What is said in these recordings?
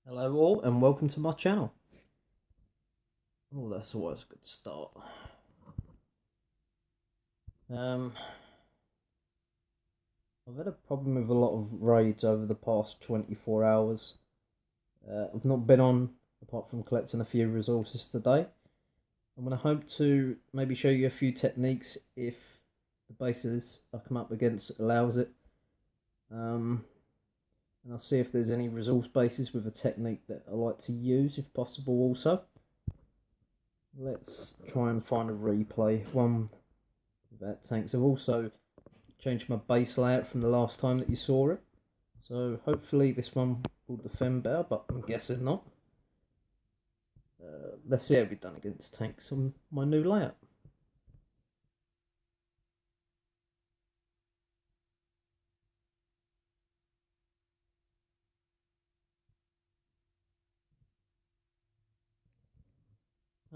Hello all and welcome to my channel. Oh, that's always a good start. I've had a problem with a lot of raids over the past 24 hours. I've not been on apart from collecting a few resources today. I'm going to hope to maybe show you a few techniques if the bases I come up against allows it. And I'll see if there's any resource bases with a technique that I like to use if possible also. Let's try and find a replay, one without tanks. I've also changed my base layout from the last time that you saw it. So hopefully this one will defend better, but I'm guessing not. Let's see how we've done against tanks on my new layout.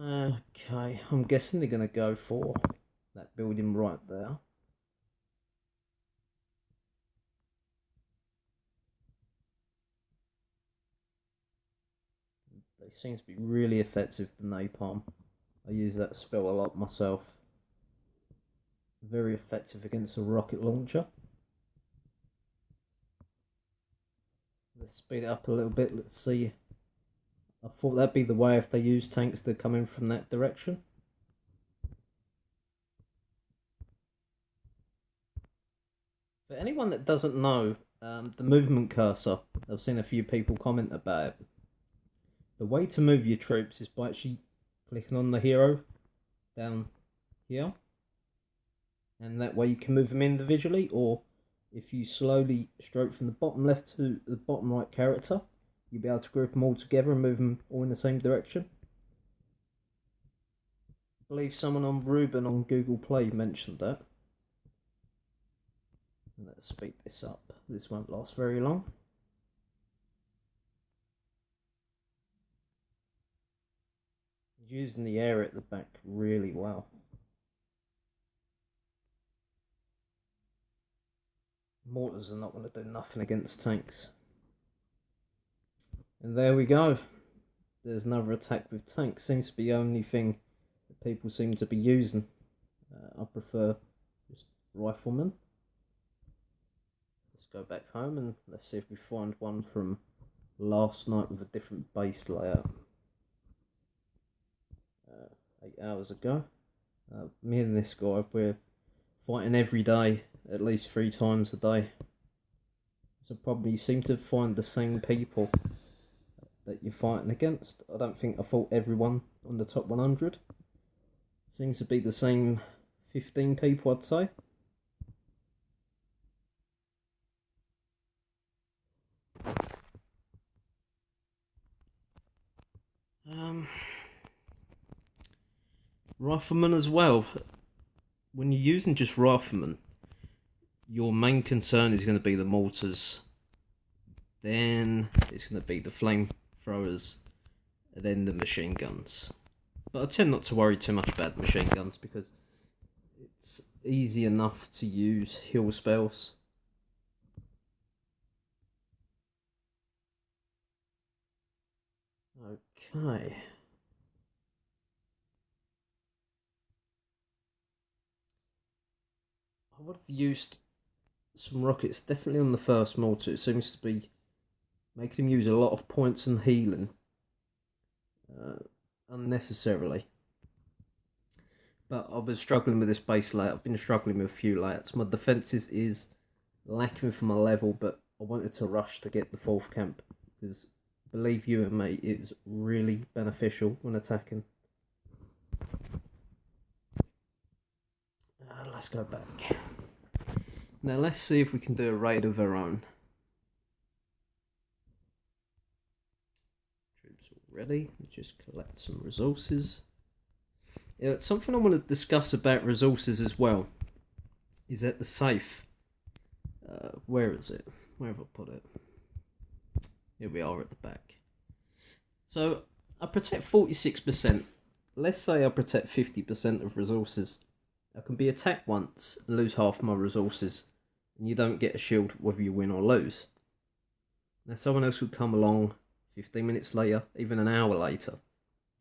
Okay, I'm guessing they're going to go for that building right there. They seem to be really effective, the napalm. I use that spell a lot myself. Very effective against a rocket launcher. Let's speed it up a little bit. Let's see. I thought that'd be the way if they use tanks that come in from that direction. For anyone that doesn't know, the movement cursor, I've seen a few people comment about it. The way to move your troops is by actually clicking on the hero down here. And that way you can move them individually, or if you slowly stroke from the bottom left to the bottom right character, you'll be able to group them all together and move them all in the same direction. I believe someone on Ruben on Google Play mentioned that. Let's speed this up. This won't last very long. Using the air at the back really well. Mortars are not going to do nothing against tanks. And there we go. There's another attack with tanks. Seems to be the only thing that people seem to be using. I prefer just riflemen. Let's go back home and let's see if we find one from last night with a different base layout. 8 hours ago. Me and this guy, we're fighting every day, at least 3 times a day. So probably you seem to find the same people that you're fighting against. I don't think I fought everyone on the top 100. Seems to be the same 15 people, I'd say. Riflemen as well. When you're using just riflemen, your main concern is going to be the mortars. Then it's going to be the flamethrowers, and then the machine guns. But I tend not to worry too much about the machine guns because it's easy enough to use heal spells. Okay. I would have used some rockets definitely on the first mortar. It seems to be making him use a lot of points and healing unnecessarily. But I've been struggling with this base layout. I've been struggling with a few layouts. My defences is lacking for my level, but I wanted to rush to get the 4th camp because believe you and me, it's really beneficial when attacking. Let's go back. Now let's see if we can do a raid of our own. Troops all ready. Let's just collect some resources. Something I want to discuss about resources as well is that the safe. Where is it? Where have I put it? Here we are at the back. So I protect 46%. Let's say I protect 50% of resources. I can be attacked once and lose half my resources, and you don't get a shield whether you win or lose. Now someone else would come along, 15 minutes later, even an hour later.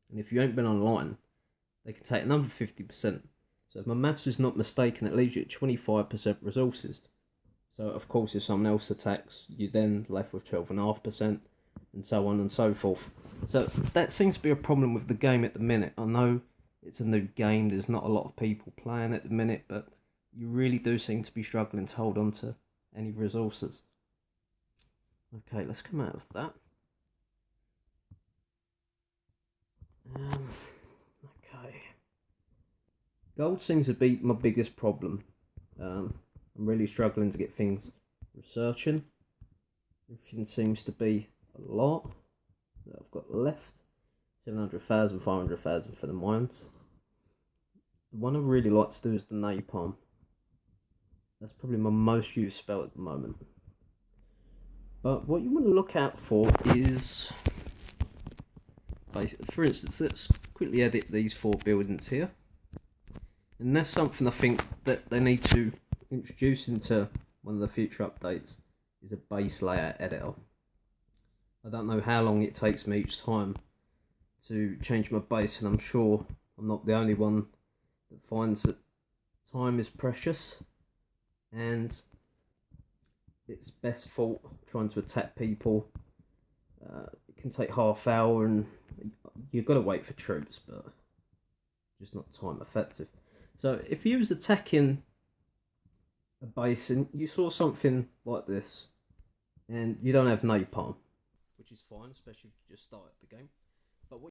And if you ain't been online, they can take another 50%. So if my maths is not mistaken, it leaves you at 25% resources. So of course, if someone else attacks, you're then left with 12.5%, and so on and so forth. So that seems to be a problem with the game at the minute. I know it's a new game, there's not a lot of people playing at the minute, but you really do seem to be struggling to hold on to any resources. Okay, let's come out of that. Okay. Gold seems to be my biggest problem. I'm really struggling to get things researching. Everything seems to be a lot that I've got left. 700,000, 500,000 for the mines. The one I really like to do is the napalm. That's probably my most used spell at the moment. But what you want to look out for is, for instance, let's quickly edit these 4 buildings here. And that's something I think that they need to introduce into one of the future updates, is a base layout editor. I don't know how long it takes me each time to change my base, and I'm sure I'm not the only one that finds that time is precious and it's best thought trying to attack people. It can take half hour and you've got to wait for troops, but just not time effective. So if you was attacking a base and you saw something like this and you don't have napalm, which is fine, especially if you just started the game,